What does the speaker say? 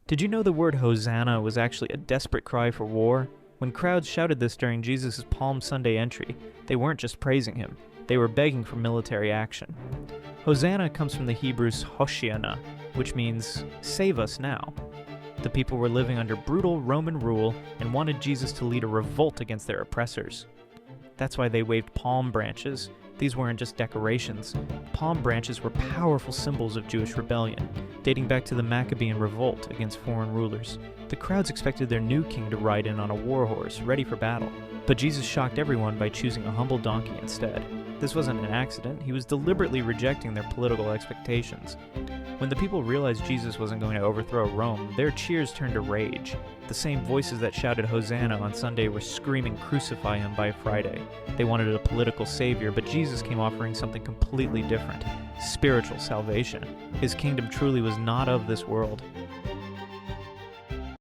Did you know the word Hosanna was actually a desperate cry for war? When crowds shouted this during Jesus' Palm Sunday entry, they weren't just praising him, they were begging for military action. Hosanna comes from the Hebrews Hoshiana, which means, save us now. The people were living under brutal Roman rule and wanted Jesus to lead a revolt against their oppressors. That's why they waved palm branches. These weren't just decorations. Palm branches were powerful symbols of Jewish rebellion, dating back to the Maccabean revolt against foreign rulers. The crowds expected their new king to ride in on a war horse, ready for battle. But Jesus shocked everyone by choosing a humble donkey instead. This wasn't an accident, he was deliberately rejecting their political expectations. When the people realized Jesus wasn't going to overthrow Rome, their cheers turned to rage. The same voices that shouted Hosanna on Sunday were screaming crucify him by Friday. They wanted a political savior, but Jesus came offering something completely different: spiritual salvation. His kingdom truly was not of this world.